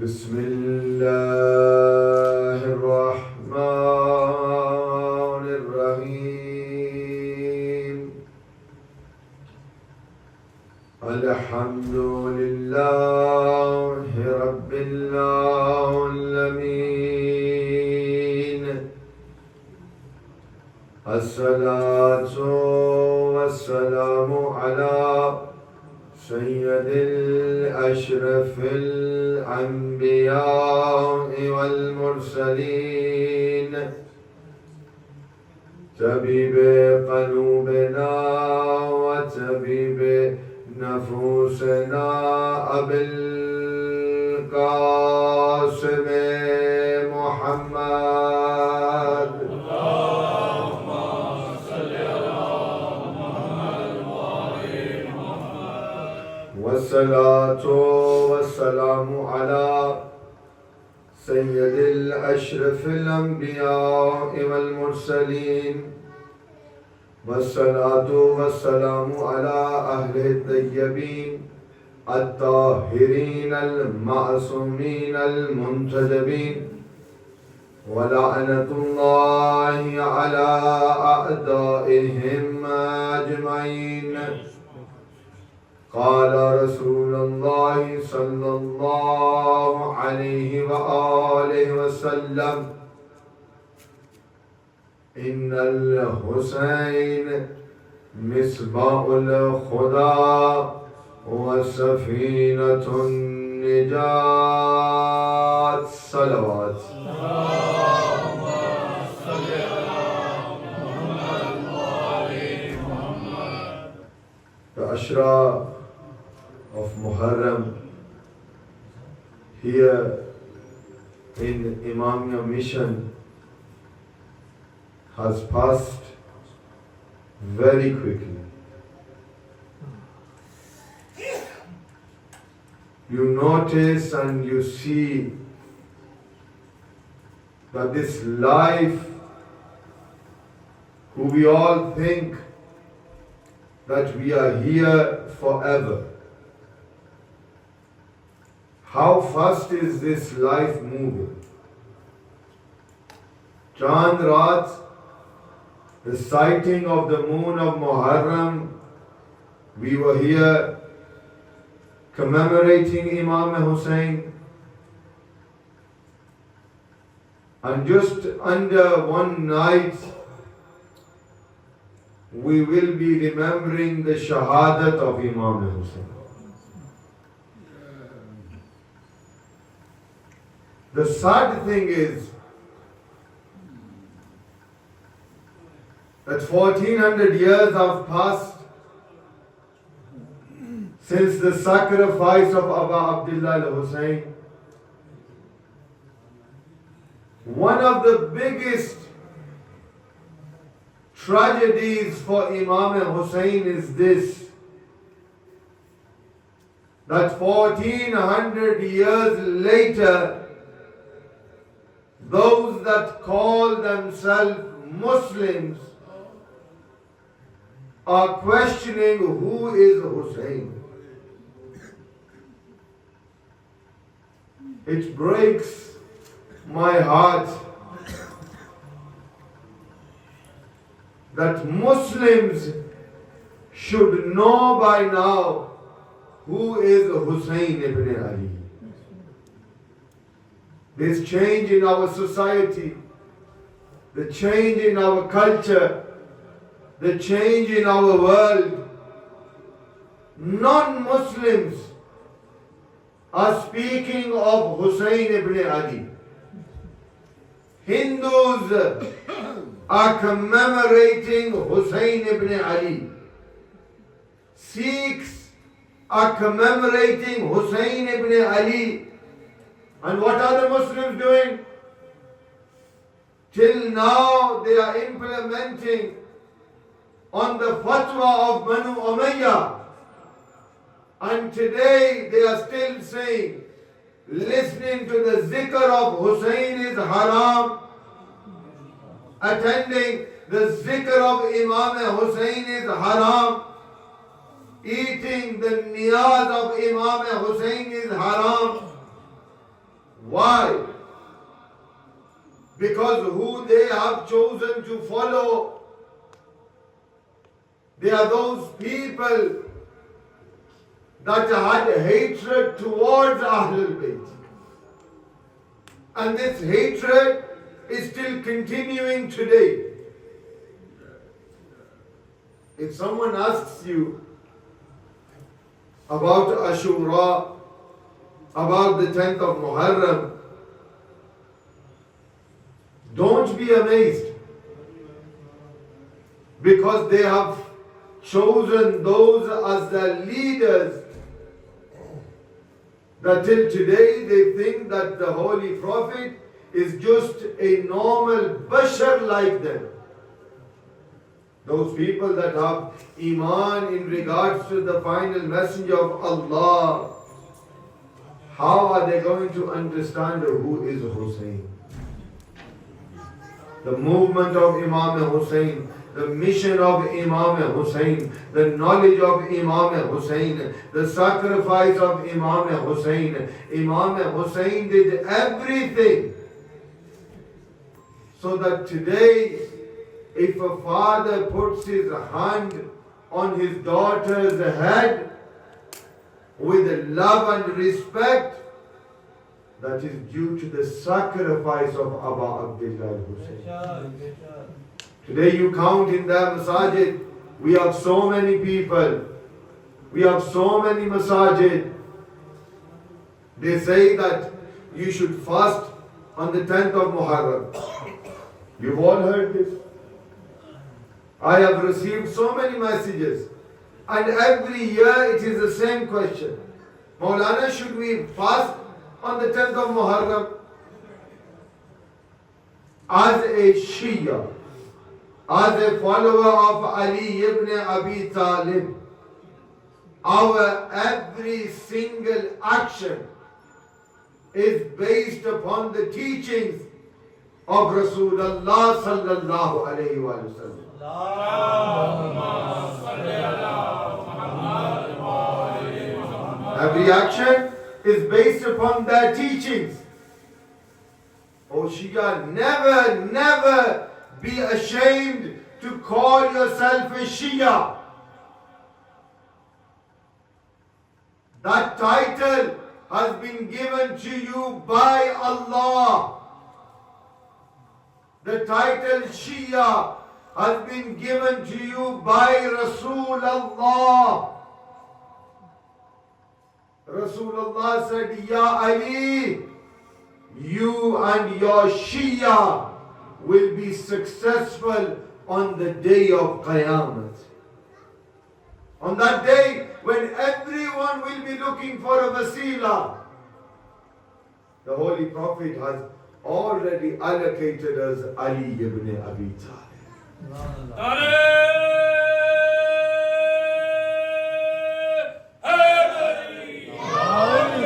بسم الله الرحمن الرحيم الحمد لله رب العالمين الصلاة والسلام على سيد الأشرف الأنبياء والمرسلين طبيب قلوبنا وطبيب نفوسنا أبي القاسم محمد والصلاة والسلام على سيد الأشرف الأنبياء والمرسلين والصلاة والسلام على أهل الطيبين الطاهرين المعصومين المنتجبين ولعنة الله على أعدائهم أجمعين. قال رسول الله صلى الله عليه وآله وسلم إن الحسين مصباح الخدا وسفينة النجاة صلوات The Ashra of Muharram here in Imamia Mission has passed very quickly. You notice and you see that this life, who we all think that we are here forever, how fast is this life moving? Chand Raat, the sighting of the moon of Muharram, we were here commemorating Ayaam-e-Hussain, and just under one night we will be remembering the shahadat of Ayaam-e-Hussain. The sad thing is that 1400 years have passed since the sacrifice of Aba Abdullah al-Hussain. One of the biggest tragedies for Ayaam-e-Hussain is this, that 1400 years later, those that call themselves Muslims are questioning who is Hussain. It breaks my heart that Muslims should know by now who is Hussain ibn Ali. This change in our society, the change in our culture, the change in our world, non-Muslims are speaking of Hussain ibn Ali. Hindus are commemorating Hussain ibn Ali. Sikhs are commemorating Hussain ibn Ali. And what are the Muslims doing? Till now they are implementing on the fatwa of Banu Umayyah. And today they are still saying, listening to the zikr of Hussain is haram. Attending the zikr of Ayaam-e-Hussain is haram. Eating the niyaz of Ayaam-e-Hussain is haram. Why? Because who they have chosen to follow, they are those people that had hatred towards Ahlul Bayt. And this hatred is still continuing today. If someone asks you about Ashura, about the 10th of Muharram, don't be amazed, because they have chosen those as their leaders, that till today they think that the Holy Prophet is just a normal bashar like them. Those people that have Iman in regards to the final messenger of Allah, how are they going to understand who is Hussain? The movement of Imam Hussain, the mission of Imam Hussain, the knowledge of Imam Hussain, the sacrifice of Imam Hussain. Imam Hussain did everything so that today, if a father puts his hand on his daughter's head with love and respect, that is due to the sacrifice of Aba Abdullah Hussain. Today you count in the masajid, we have so many people, we have so many masajid. They say that you should fast on the 10th of Muharram. You've all heard this. I have received so many messages, and every year it is the same question. Molana, should we fast on the 10th of Muharram? As a Shia, as a follower of Ali ibn Abi Talib, our every single action is based upon the teachings of Rasulullah sallallahu alayhi wa sallam. Every action is based upon their teachings. Oh Shia, never be ashamed to call yourself a Shia. That title has been given to you by Allah. The title Shia has been given to you by Rasulullah. Rasulullah said, Ya Ali, you and your Shia will be successful on the day of Qiyamah. On that day when everyone will be looking for a wasila, the Holy Prophet has already allocated us Ali ibn Abi Talib.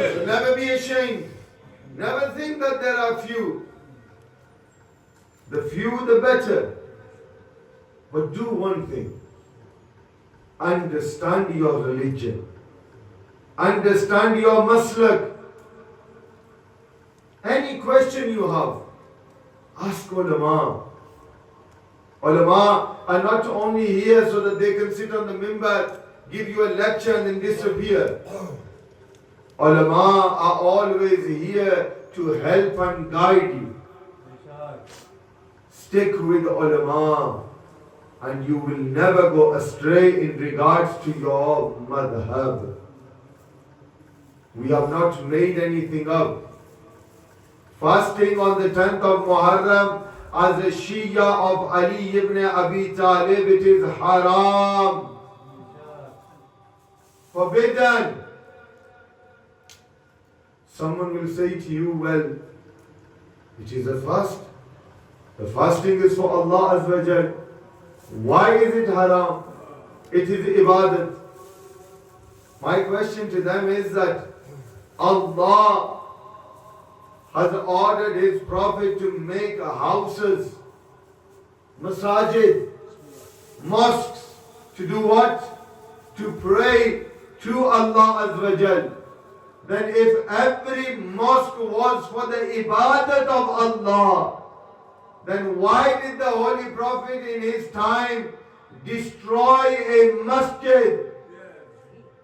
So never be ashamed. Never think that there are few. The few, the better. But do one thing. Understand your religion. Understand your maslak. Any question you have, ask ulama. Ulama are not only here so that they can sit on the mimbar, give you a lecture and then disappear. Ulama are always here to help and guide you. Stick with ulama and you will never go astray in regards to your madhab. We have not made anything up. Fasting on the 10th of Muharram as a Shia of Ali ibn Abi Talib, it is haram. Forbidden. Someone will say to you, well, it is a fast. The fasting is for Allah Azza wa Jal. Why is it haram? It is ibadat. My question to them is that Allah has ordered His Prophet to make houses, masajid, mosques, to do what? To pray to Allah Azza wa Jal. then if every mosque was for the ibadat of Allah, then why did the Holy Prophet in his time destroy a masjid?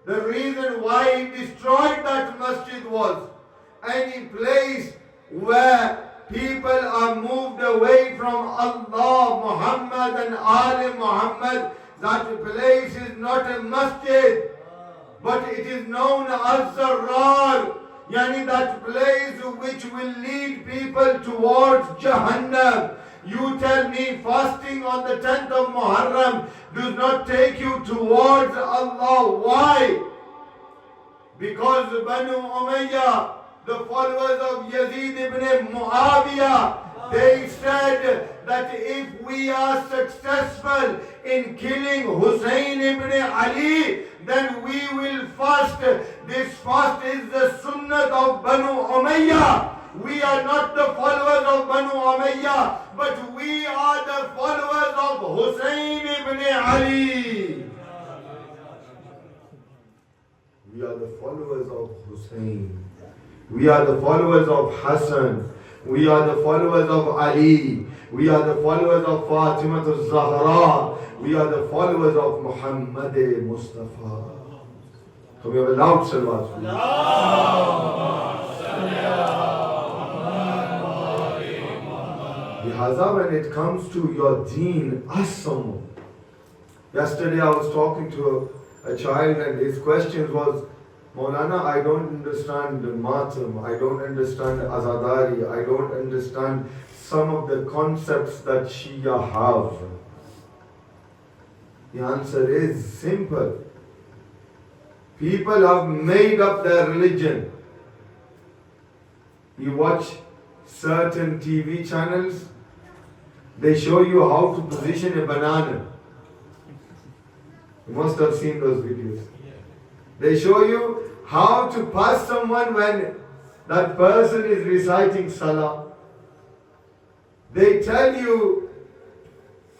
The reason why he destroyed that masjid was any place where people are moved away from Allah, Muhammad and Ali Muhammad, that place is not a masjid, but it is known as Zarrar, yani that place which will lead people towards Jahannam. You tell me fasting on the 10th of Muharram does not take you towards Allah. Why? Because Banu Umayyah, the followers of Yazid ibn Muawiyah, they said that if we are successful in killing Hussain ibn Ali, then we will fast. This fast is the sunnah of Banu Umayyah. We are not the followers of Banu Umayyah, but we are the followers of Hussain ibn Ali. We are the followers of Hussain. We are the followers of Hassan. We are the followers of Ali. We are the followers of Fatima al-Zahra. We are the followers of Muhammad Mustafa. So we have a loud salawat. When it comes to your deen, ask someone. Yesterday I was talking to a child and his question was, Molana, I don't understand Matam, I don't understand Azadari, I don't understand some of the concepts that Shia have. The answer is simple. People have made up their religion. You watch certain TV channels, they show you how to position a banana. You must have seen those videos. They show you how to pass someone when that person is reciting salah. They tell you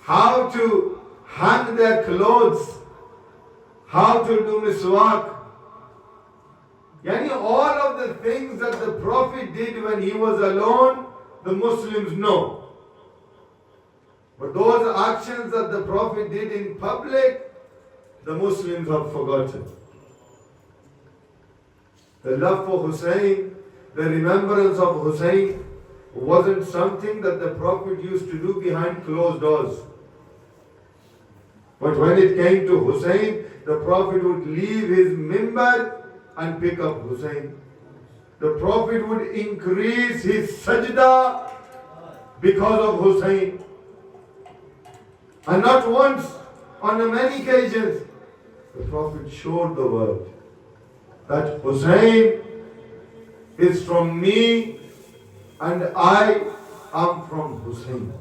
how to hang their clothes, how to do miswak. Yani all of the things that the Prophet did when he was alone, the Muslims know. But those actions that the Prophet did in public, the Muslims have forgotten. The love for Hussain, the remembrance of Hussain wasn't something that the Prophet used to do behind closed doors. But when it came to Hussain, the Prophet would leave his mimbar and pick up Hussain. The Prophet would increase his sajda because of Hussain. And not once, on many occasions, the Prophet showed the world that Hussain is from me and I am from Hussain.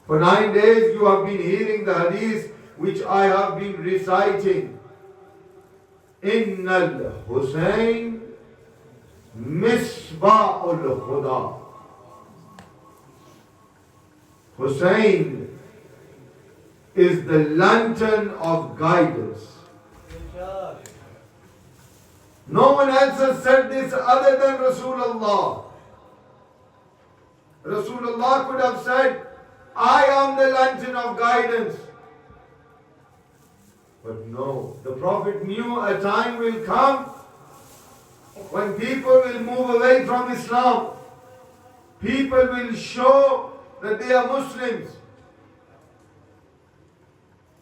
For 9 days you have been hearing the hadith which I have been reciting. Innal Hussain misba'ul huda. Hussain is the lantern of guidance. No one else has said this other than Rasulullah. Rasulullah could have said, I am the lantern of guidance. But no, the Prophet knew a time will come when people will move away from Islam. People will show that they are Muslims.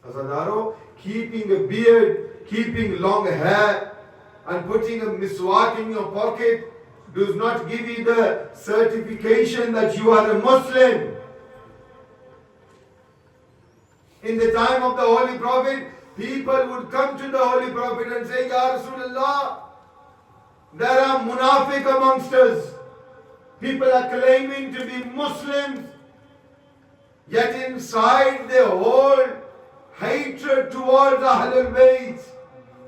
Azadaro, keeping a beard, keeping long hair, and putting a miswak in your pocket does not give you the certification that you are a Muslim. In the time of the Holy Prophet, people would come to the Holy Prophet and say, Ya Rasulullah, there are munafiq amongst us. People are claiming to be Muslims, yet inside they hold hatred towards Ahlul Bayt.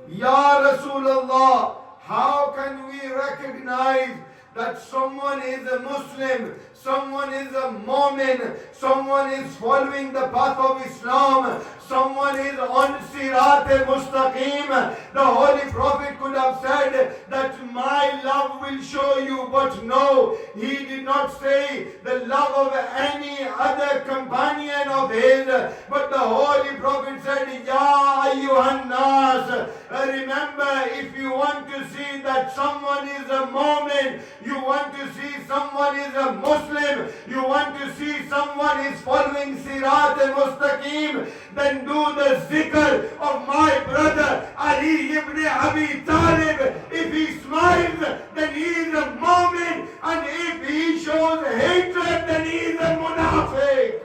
Ya Rasulullah, how can we recognize that someone is a Muslim, someone is a Mu'min, someone is following the path of Islam, someone is on Sirat-e-Mustaqim, the Holy Prophet could have said that my love will show you, but no, he did not say the love of any other companion of his, but the Holy Prophet said, Ya ayyuhan nas, remember, if you want to see that someone is a mu'min, you want to see someone is a Muslim, you want to see someone is following Sirat al-Mustaqim, then do the zikr of my brother Ali ibn Abi Talib. If he smiles, then he is a mu'min, and if he shows hatred, then he is a munafiq.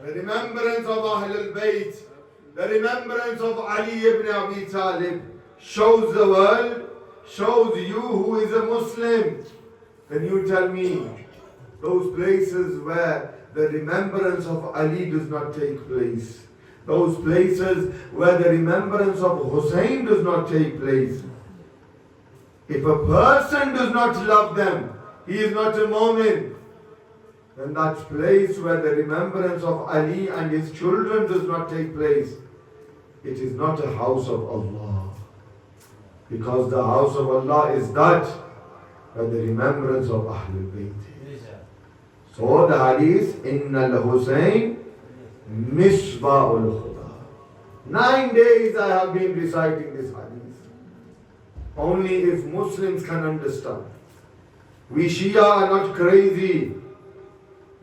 The remembrance of Ahlul Bayt, the remembrance of Ali ibn Abi Talib shows the world, shows you who is a Muslim. Then you tell me, those places where the remembrance of Ali does not take place, those places where the remembrance of Hussain does not take place, if a person does not love them, he is not a mu'min. Then that place where the remembrance of Ali and his children does not take place, it is not a house of Allah. Because the house of Allah is that where the remembrance of Ahlul Bayt is. So the hadith, Inna al-Hussain Misbahul Khuda. 9 days I have been reciting this hadith. Only if Muslims can understand. We Shia are not crazy.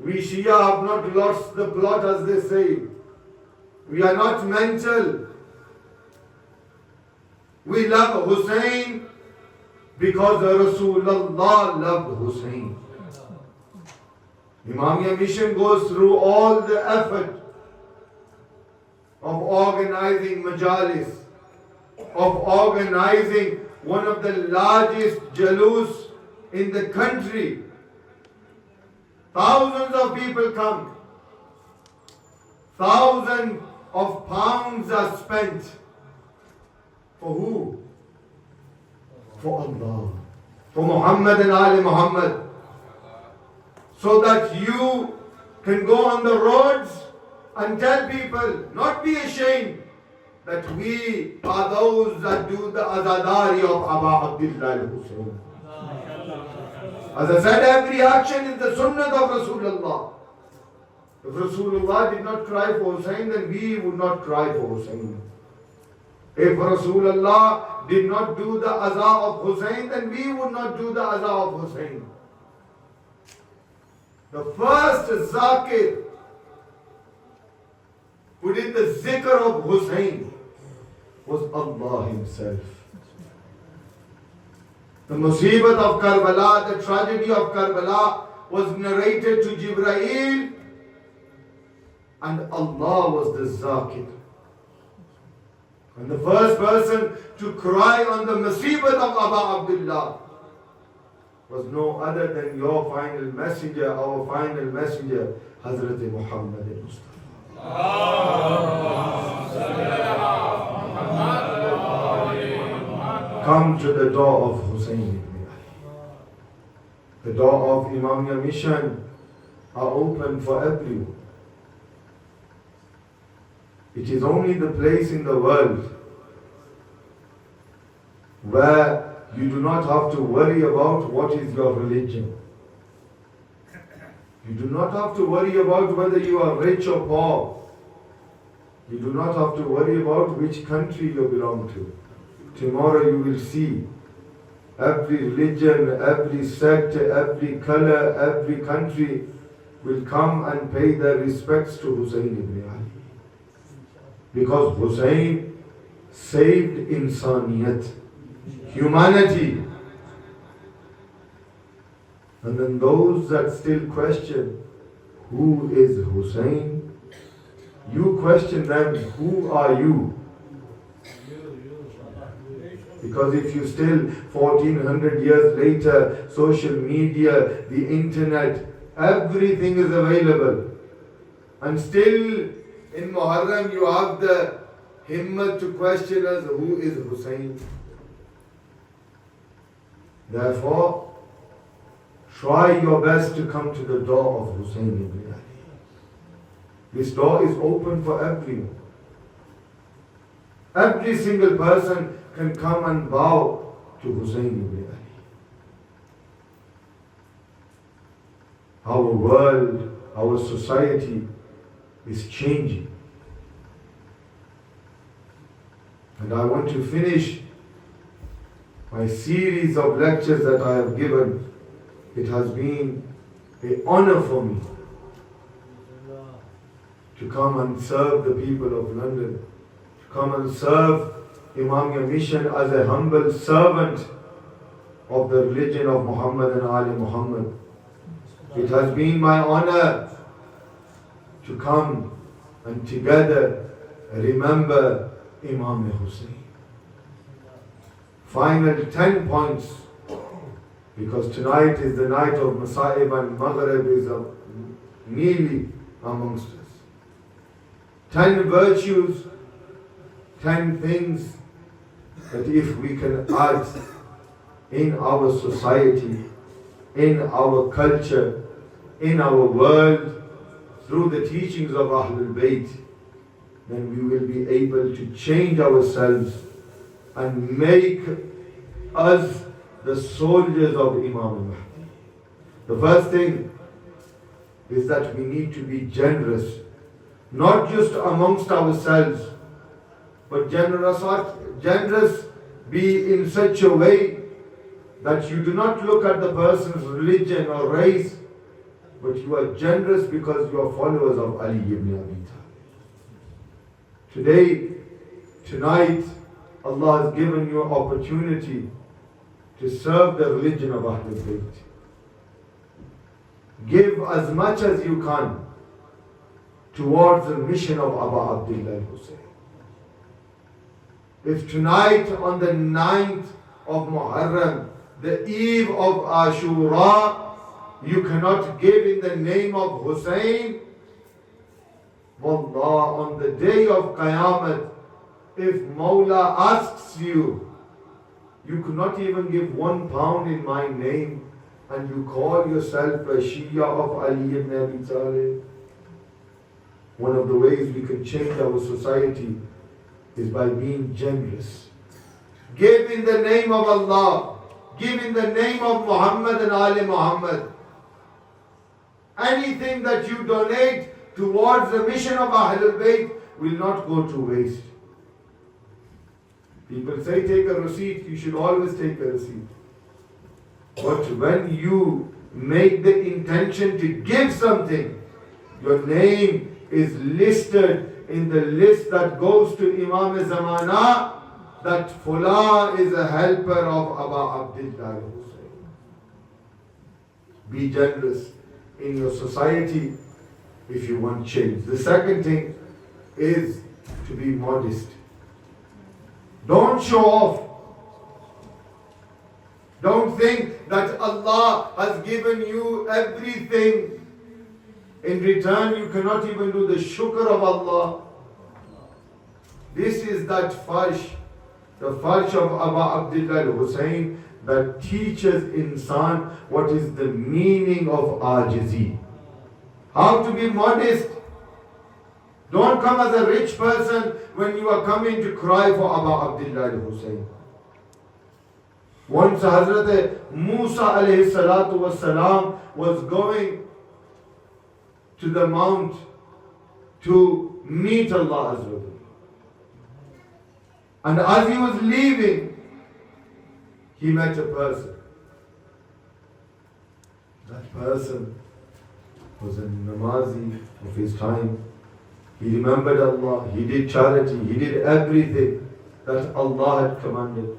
We Shia have not lost the plot, as they say. We are not mental. We love Hussain because Rasulullah loved Hussain. Imamia mission goes through all the effort of organizing majalis, of organizing one of the largest jalus in the country. Thousands of people come. Thousands of pounds are spent. For who? For Allah. For Muhammad and Ali Muhammad. So that you can go on the roads and tell people, not be ashamed, that we are those that do the azadari of Aba Abdullah al-Hussain. As I said, every action is the sunnah of Rasulullah. If Rasulullah did not cry for Hussain, then we would not cry for Hussain. If Rasulullah did not do the Aza of Hussain, then we would not do the Aza of Hussain. The first Zakir who did the zikr of Hussain was Allah Himself. The musibat of Karbala, the tragedy of Karbala was narrated to Jibreel, and Allah was the Zakir. And the first person to cry on the musibat of Aba Abdullah was no other than your final messenger, our final messenger, Hazrat Muhammad Mustafa. Come to the door of Hussain ibn Ali. The door of Imamia mission are open for everyone. It is only the place in the world where you do not have to worry about what is your religion. You do not have to worry about whether you are rich or poor. You do not have to worry about which country you belong to. Tomorrow you will see every religion, every sect, every color, every country will come and pay their respects to Hussain ibn Ali. Because Hussain saved insaniyat, humanity. And then those that still question who is Hussain, you question them, who are you? Because if you still 1400 years later, social media, the internet, everything is available, and still in Muharram you have the himmat to question us, who is Hussain? Therefore, try your best to come to the door of Hussain Ibn Ali. This door is open for everyone. Every single person can come and bow to Hussain Ibn Ali. Our world, our society is changing. And I want to finish my series of lectures that I have given. It has been an honor for me to come and serve the people of London, to come and serve Imamia mission as a humble servant of the religion of Muhammad and Ali Muhammad. It has been my honor to come and together remember Imam Hussain. Final 10 points, because tonight is the night of Masa'ib and Maghrib is nearly amongst us. 10 virtues, 10 things that if we can add in our society, in our culture, in our world, through the teachings of Ahlul Bayt, then we will be able to change ourselves and make us the soldiers of Imam Mahdi. The first thing is that we need to be generous, not just amongst ourselves, but generous be in such a way that you do not look at the person's religion or race, but you are generous because you are followers of Ali ibn Abi Talib. Today, tonight, Allah has given you an opportunity to serve the religion of Ahlul Bayt. Give as much as you can towards the mission of Aba Abdullah Hussain. If tonight on the 9th of Muharram, the eve of Ashura, you cannot give in the name of Hussain, Wallah, on the day of Qiyamah, if Mawla asks you, you could not even give £1 in my name, and you call yourself a Shia of Ali ibn Abi Talib. One of the ways we can change our society is by being generous. Give in the name of Allah. Give in the name of Muhammad and Ali Muhammad. Anything that you donate towards the mission of Ahlul Bayt will not go to waste. People say take a receipt, you should always take a receipt. But when you make the intention to give something, your name is listed in the list that goes to Imam Zamana, that Fulan is a helper of Aba Abdullah Hussain. Be generous in your society if you want change. The second thing is to be modest. Don't show off. Don't think that Allah has given you everything. In return, you cannot even do the shukr of Allah. This is that farsh, the farsh of Aba Abdullah Hussain, that teaches insan what is the meaning of ajizi. How to be modest. Don't come as a rich person when you are coming to cry for Aba Abdullah Hussain. Once Hazrat Musa alayhi salatu wasalam was going to the mount to meet Allah Azza wa Jalla. And as he was leaving, he met a person. That person was a namazi of his time. He remembered Allah, he did charity, he did everything that Allah had commanded.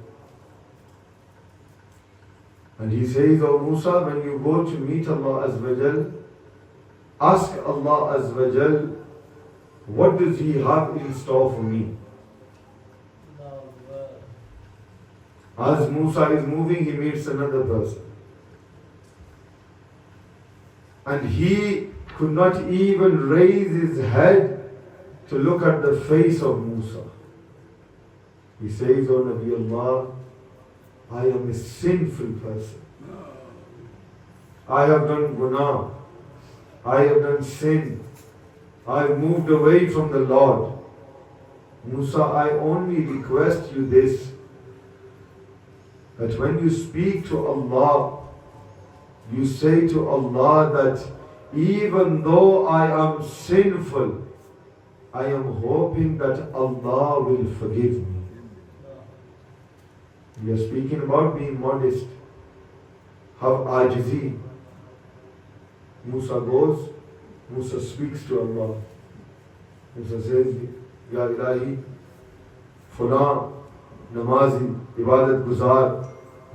And he says, "O Musa, when you go to meet Allah Azza wa Jal, ask Allah Azza wa Jal, what does He have in store for me?" As Musa is moving, he meets another person. And he could not even raise his head to look at the face of Musa. He says, "O Nabi Allah, I am a sinful person. I have done guna, I have done sin, I have moved away from the Lord. Musa, I only request you this, that when you speak to Allah, you say to Allah that even though I am sinful, I am hoping that Allah will forgive me. We are speaking about being modest. Have ajizi. Musa goes, Musa speaks to Allah. Musa says, Ya Ilahi, Fulan, Namazi, Ibadat Guzar,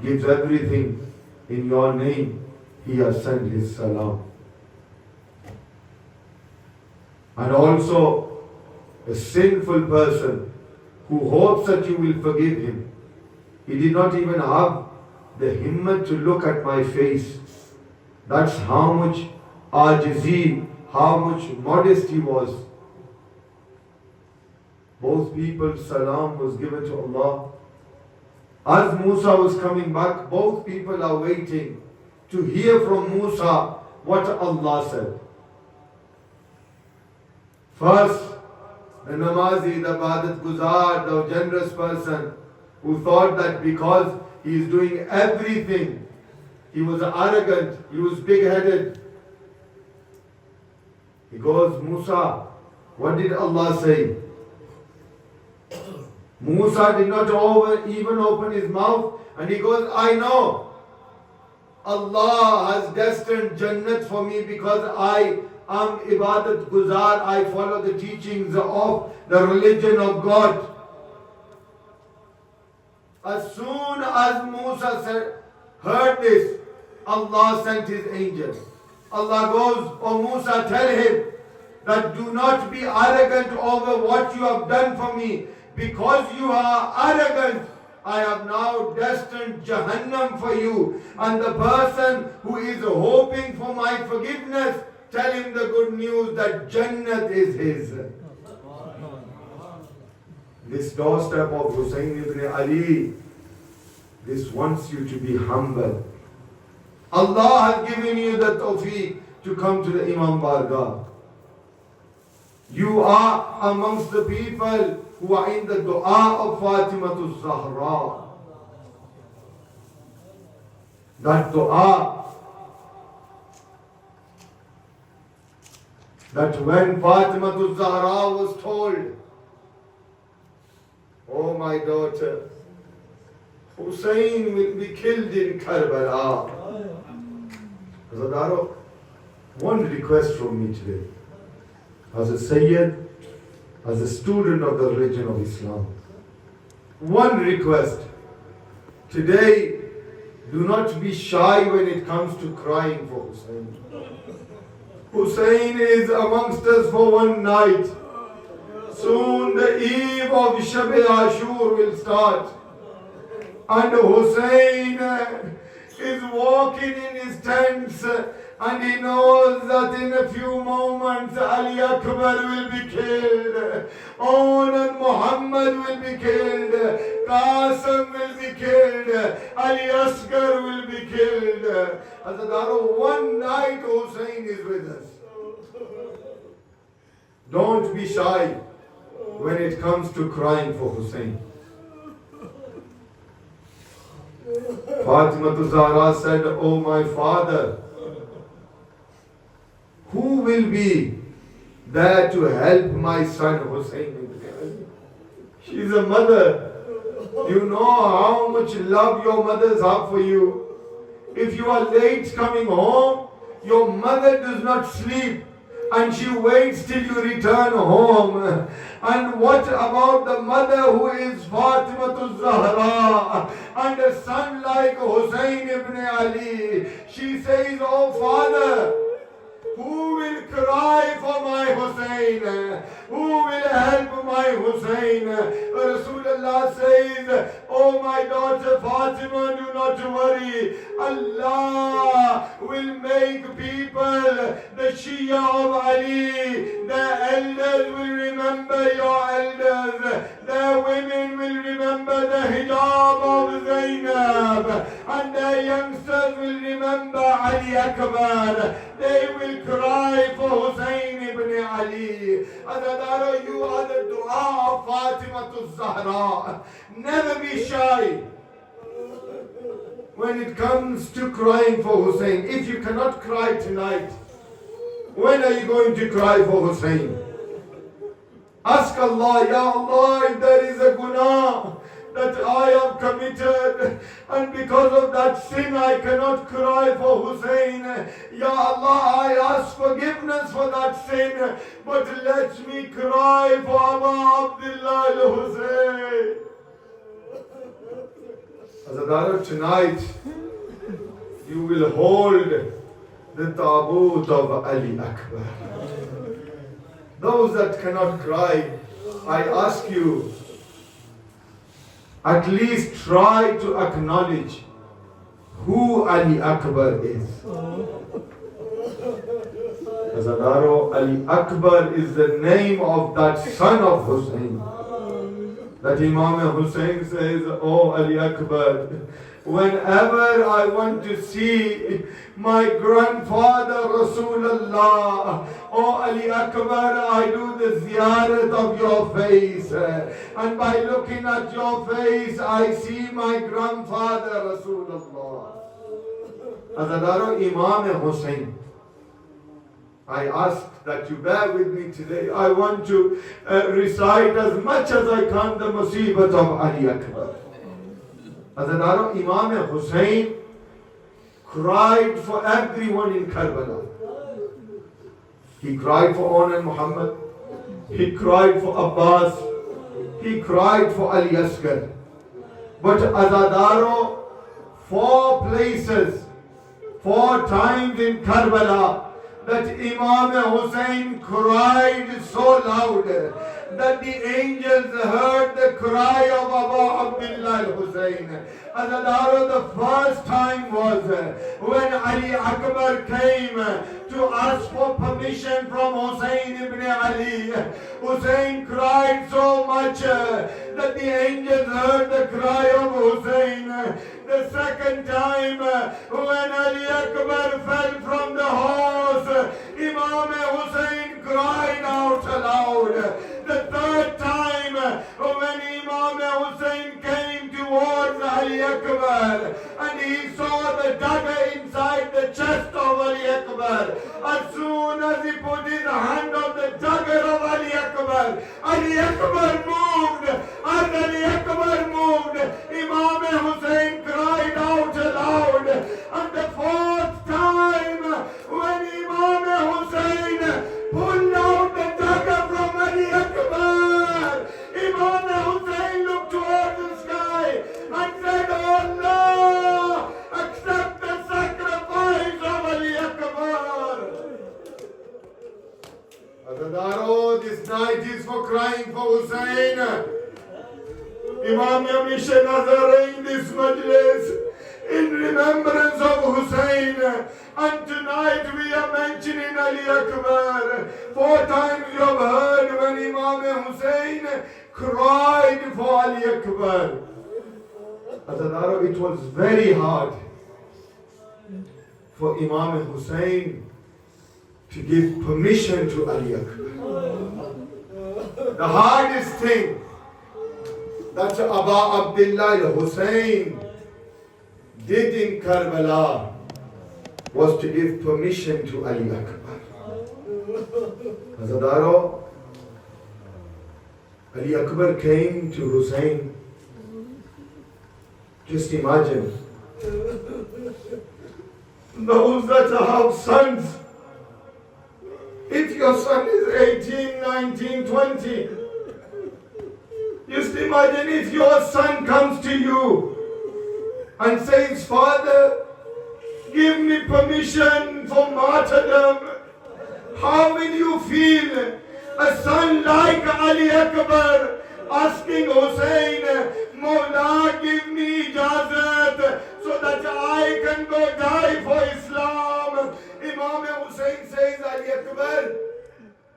gives everything in your name. He has sent his salam. And also, a sinful person who hopes that you will forgive him. He did not even have the himmat to look at my face. That's how much ajizi, how much modest he was. Both people's salam was given to Allah. As Musa was coming back, both people are waiting to hear from Musa what Allah said. First, the namazi, the ibadat guzar, the generous person who thought that because he is doing everything, he was arrogant, he was big-headed. He goes, Musa, what did Allah say? Musa did not even open his mouth, and he goes, I know Allah has destined Jannat for me because I am ibadat guzar, I follow the teachings of the religion of God. As soon as Musa heard this, Allah sent his angels. Allah goes, O Musa, tell him that do not be arrogant over what you have done for me. Because you are arrogant, I have now destined Jahannam for you. And the person who is hoping for my forgiveness, tell him the good news that Jannat is his. This doorstep of Hussain ibn Ali, this wants you to be humble. Allah has given you the tawfiq to come to the Imam Bargah. You are amongst the people who are in the dua of Fatimatu Zahra. That dua, that when Fatimatu Zahra was told, oh my daughter, Hussain will be killed in Karbala. Hazadaro, one request from me today. As a Sayyid, as a student of the religion of Islam. One request. Today, do not be shy when it comes to crying for Hussain. Hussain is amongst us for one night. Soon the eve of Shab-e Ashur will start. And Hussain is walking in his tents, and he knows that in a few moments Ali Akbar will be killed, On and Muhammad will be killed, Qasim will be killed, Ali Asghar will be killed. Azadaro, one night Hussain is with us. Don't be shy when it comes to crying for Hussain. Fatimatu Zahra said, oh my father, who will be there to help my son Hussain? She's a mother. You know how much love your mothers have for you. If you are late coming home, your mother does not sleep and she waits till you return home. And what about the mother who is Fatimatu Zahra and a son like Hussain ibn Ali? She says, oh father, who will cry for my Hussain? Who will help my Hussain? Rasulullah says, oh my daughter Fatima, do not worry. Allah will make people, the Shia of Ali, the elders will remember your elders. The women will remember the hijab of Zainab. Zainab, and the youngsters will remember Ali Akbar. They will cry for Hussain ibn Ali. Azadaro, you are the dua of Fatima Zahra. Never be shy when it comes to crying for Hussain. If you cannot cry tonight, when are you going to cry for Hussain? Ask Allah, Ya Allah, if there is a guna that I have committed, and because of that sin I cannot cry for Hussain. Ya Allah, I ask forgiveness for that sin, but let me cry for Abu Abdullah al-Hussain. Azadara, tonight you will hold the taboot of Ali Akbar. Those that cannot cry, I ask you, at least try to acknowledge who Ali Akbar is. Azadaro, Ali Akbar is the name of that son of Hussain. That Imam Hussain says, oh Ali Akbar, whenever I want to see my grandfather Rasulullah, oh Ali Akbar, I do the ziyarat of your face, and by looking at your face I see my grandfather Rasulullah. Azadaro, Imam Hussain, I ask that you bear with me today. I want to recite as much as I can the musibat of Ali Akbar. Azadaro, Imam Hussain cried for everyone in Karbala. He cried for Onan Muhammad. He cried for Abbas. He cried for Ali Asghar. But Azadaro, 4 places, 4 times in Karbala, that Imam Hussain cried so loud that the angels heard the cry of Abu Abdullah al-Hussain. And the first time was when Ali Akbar came to ask for permission from Hussain ibn Ali. Hussain cried so much that the angels heard the cry of Hussain. The second time when Ali Akbar fell from the horse, Imam Hussain cried out aloud. The third time when Imam Hussain came towards Ali Akbar and he saw the dagger inside the chest of Ali Akbar, as soon as he put his hand on the dagger of Ali Akbar moved. As Ali Akbar moved, Imam Hussain cried out aloud. And the 4th time when Imam Hussain pulled out the dagger from Ali Akbar, Imam Hussain looked towards the sky and said, oh Allah, accept the sacrifice of Ali Akbar. Azadaro, this night is for crying for Hussain. Imam Yamisha Nazar in this majlis in remembrance of Hussain. And tonight we are mentioning Ali Akbar. 4 times you have heard when Imam Hussain cried for Ali Akbar. Azadaro, it was very hard for Imam Hussain to give permission to Ali Akbar. The hardest thing that Abu Abdullah al-Hussain did in Karbala was to give permission to Ali Akbar. Azadaro, Ali Akbar came to Hussain. Just imagine, those that have sons, if your son is 18, 19, 20, just imagine if your son comes to you and says, Father, give me permission for martyrdom. How will you feel? A son like Ali Akbar asking Hussain, Mawla, give me ijazat so that I can go die for Islam. Imam Hussain says, Ali Akbar,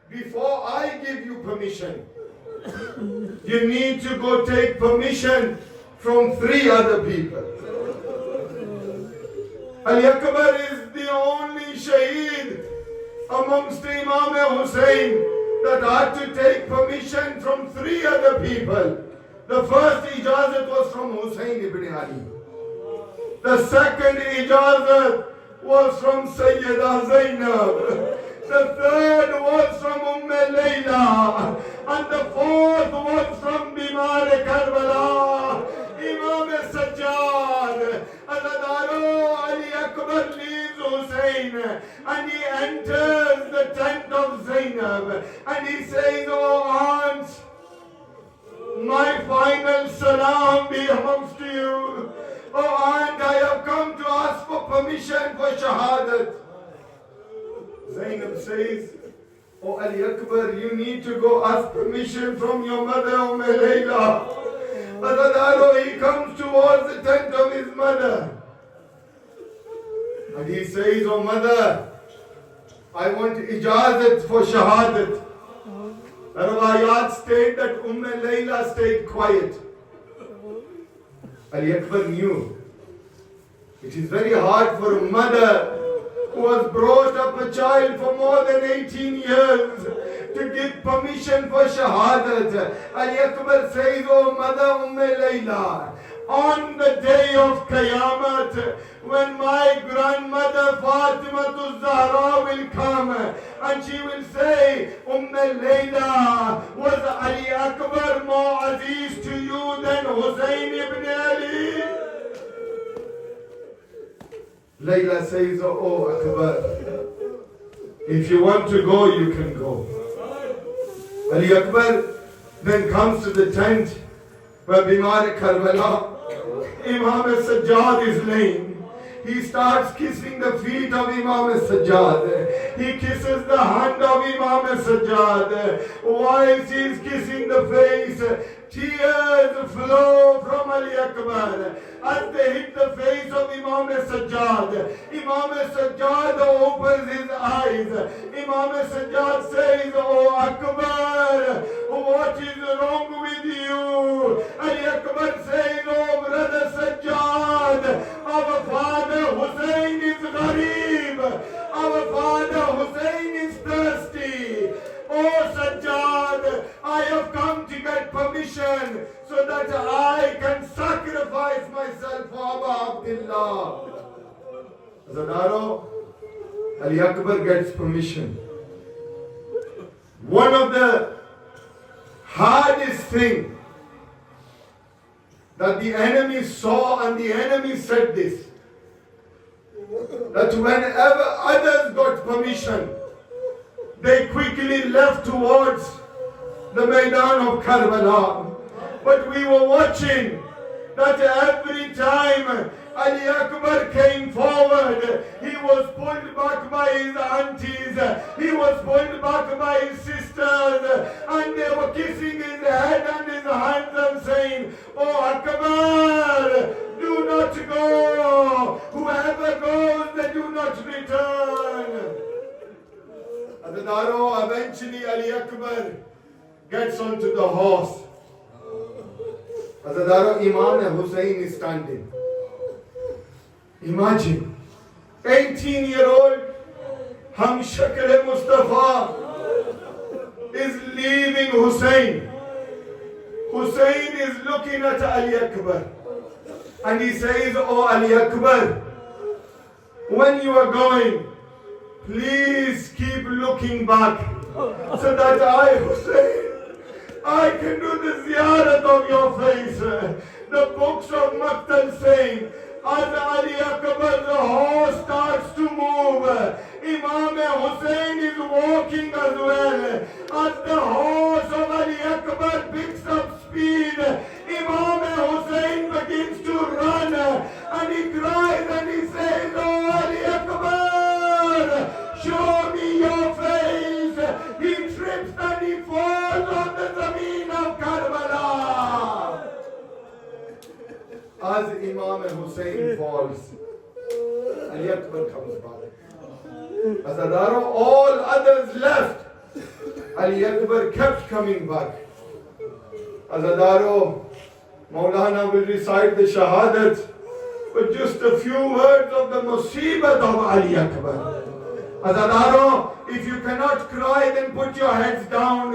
before I give you permission, you need to go take permission from 3 other people. Ali Akbar is the only shaheed amongst Imam Hussain that had to take permission from 3 other people. The first ijazat was from Hussain ibn Ali. The second ijazat was from Sayyida Zainab. The third was from Layla. And the fourth was from Bimar Karbala, Imam Sajjad. Azadaro Ali Akbar leaves Hussain and he enters the tent of Zainab and he says, "Oh aunt, my final salam be amongst you. Oh aunt, I have come to ask for permission for shahadat." Zainab says, "Oh Ali Akbar, you need to go ask permission from your mother Layla." Azadaro, he comes towards the tent of his mother and he says, "Oh mother, I want ijazat for shahadat." The Rawayat state that Layla stayed quiet. Ali Akbar knew it is very hard for a mother who has brought up a child for more than 18 years to give permission for shahadat. Ali Akbar says, "Oh mother Layla, on the day of Qiyamah, when my grandmother Fatima Zahra will come and she will say, Layla, was Ali Akbar more aziz to you than Hussain ibn Ali?" Layla says, "Oh Akbar, if you want to go, you can go." Ali Akbar then comes to the tent where Bimar Karbala, Imam Sajjad is laying. He starts kissing the feet of Imam Sajjad. He kisses the hand of Imam Sajjad. Whilst he is kissing the face, tears flow from Ali Akbar as they hit the face of Imam Sajjad. Imam Sajjad opens his eyes. Imam Sajjad says, "Oh Akbar, what is wrong with you?" Ali Akbar says, "Oh brother Sajjad, our father Hussain is gharib. Our father Hussain is thirsty. Oh Sajjad, I have come to get permission so that I can sacrifice myself for Abu Abdullah." Zadaro, Ali Akbar gets permission. One of the hardest things that the enemy saw, and the enemy said this, that whenever others got permission, they quickly left towards the Maidan of Karbala. But we were watching that every time Ali Akbar came forward, he was pulled back by his aunties, he was pulled back by his sisters, and they were kissing his head and his hands and saying, "Oh Akbar, do not go. Whoever goes, they do not return." Adadaro, eventually Ali Akbar gets onto the horse. Adadaro, Imam Hussain is standing. Imagine, 18-year-old Hamshakal Mustafa is leaving Hussain. Hussain is looking at Ali Akbar and he says, "Oh Ali Akbar, when you are going, please keep looking back so that I, Hussain, I can do the ziyarat of your face." The books of Maktal saying, as Ali Akbar, the horse starts to move, Imam Hussain is walking as well. As the horse of Ali Akbar picks up speed, Imam Hussain begins to run and he cries and he says, "Oh Ali Akbar, show me your face." He trips and he falls on the zameen of Karbala. As Imam Hussain falls, Ali Akbar comes back. Azadaro, all others left. Ali Akbar kept coming back. Azadaro, Molana will recite the Shahadat, but just a few words of the Musibat of Ali Akbar. Azadaro, if you cannot cry, then put your heads down,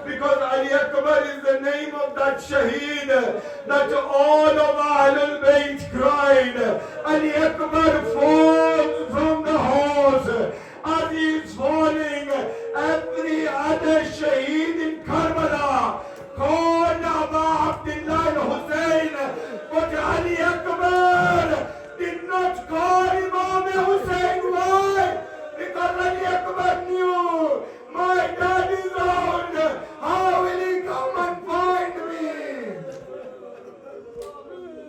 because Ali Akbar is the name of that Shaheed that all of Ahlul Bayt cried. Ali Akbar falls from the horse. As he is falling, every other Shaheed in Karbala called Aba Abdullah Hussain, but Ali Akbar did not call Imam Hussain. Why? Because Ali Akbar knew, my dad is old, how will he come and find me?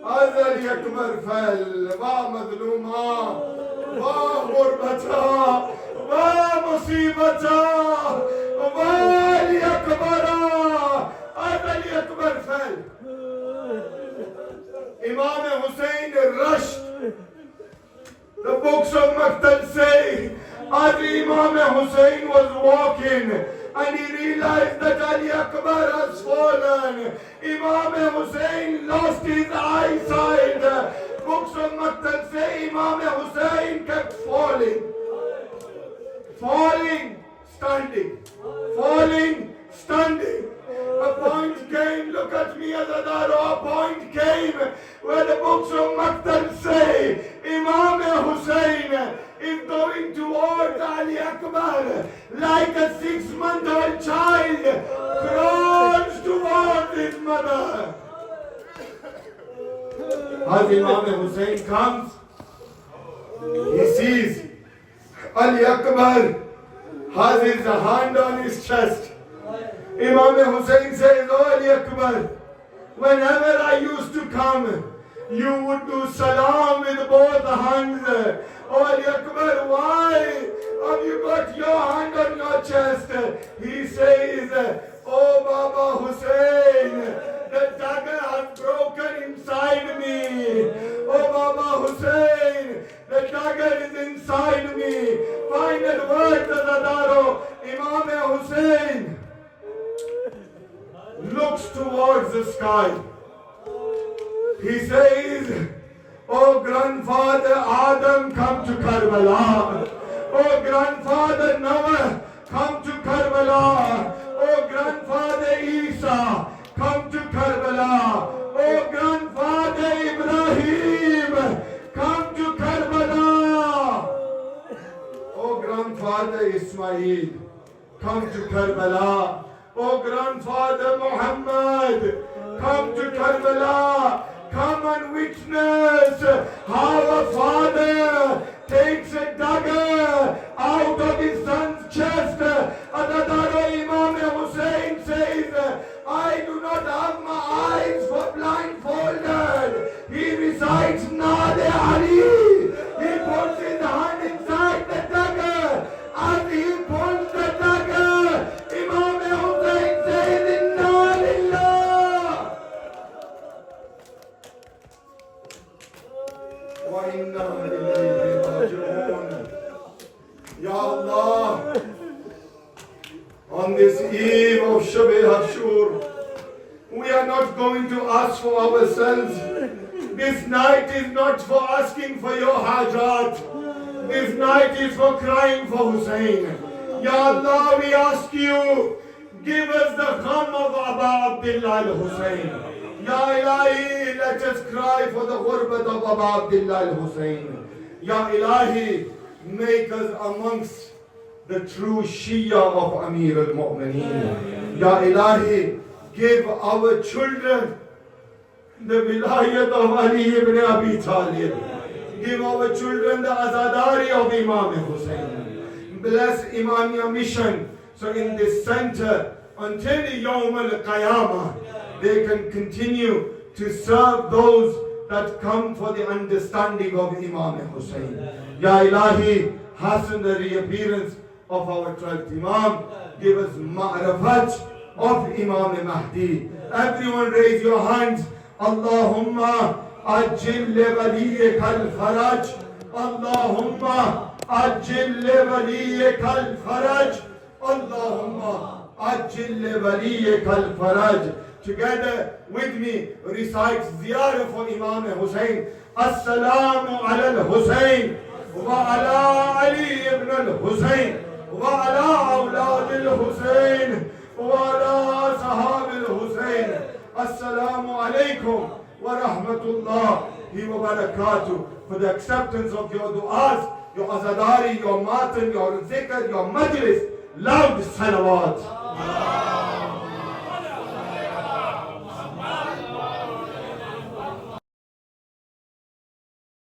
As Ali Akbar fell, wa madluma, wa ghurbata, wa musibata, wa Ali Akbara. As Ali Akbar fell, Imam Hussain rushed. The books of Maktal say, as Imam Hussain was walking and he realized that Ali Akbar has fallen, Imam Hussain lost his eyesight. Books of Maktal say Imam Hussain kept falling. Falling, standing. Falling, standing. A point came, look at me Azadaro, a point came where the books of Maktal say Imam Hussain is going towards Ali Akbar like a 6-month-old child crawls towards his mother. As Imam Hussain comes, he sees Ali Akbar has his hand on his chest. Imam Hussain says, oh Ali Akbar, whenever I used to come, you would do salam with both hands. Oh Ali Akbar, why have you got your hand on your chest? He says, oh Baba Hussain, the dagger has broken inside me. Oh Baba Hussain, the dagger is inside me. Final words, Azadaro, Imam Hussain looks towards the sky. He says, oh grandfather Adam, come to Karbala. Oh grandfather Noah, come to Karbala. Oh grandfather Isa, come to Karbala. Oh grandfather Ibrahim, come to Karbala. Oh grandfather Ismail, come to Karbala. Oh grandfather Muhammad, come to Karbala. Come and witness how a father takes a dagger out of his son's chest. Adadaro Imam Hussain says, I do not have my eyes for blindfolded. He recites Nade Ali. He puts his hand inside the dagger. As he pulls the dagger, Imam Hussain says, Inna lillah wa inna ilayhi raji'un. Ya Allah, on this eve of Shab Hashur, we are not going to ask for ourselves. This night is not for asking for your hajat. This night is for crying for Hussain. Ya Allah, we ask you, give us the gham of Aba Abdullah al-Hussain. Ya Ilahi, let us cry for the ghurbat of Aba Abdullah al-Hussain. Ya Ilahi, make us amongst the true Shia of Amir al-Mu'mineen. Ya Ilahi, give our children the wilayat of Ali ibn Abi Talib. Give our children the azadari of Imam Hussain. Bless Imamiyya mission. So in this center, until Yawm al-Qiyamah, they can continue to serve those that come for the understanding of Imam Hussain. Ya Ilahi, hasten the reappearance of our 12th Imam. Give us ma'rafat of Imam Mahdi. Everyone raise your hands. Allahumma ajil li waliyyika al-faraj. Allahumma ajil li waliyyika al-faraj. Allahumma ajil li waliyyika al-faraj. Together with me recites ziyarah for Imam Hussain. Assalamu ala al-Hussain wa ala Ali ibn al-Hussain wa ala awlad al-Hussain wa ala sahab al-Hussain. Assalamu alaikum wa rahmatullahi wa barakatuh. For the acceptance of your du'as, your azadari, your matan, your zikr, your majlis, loud salawat.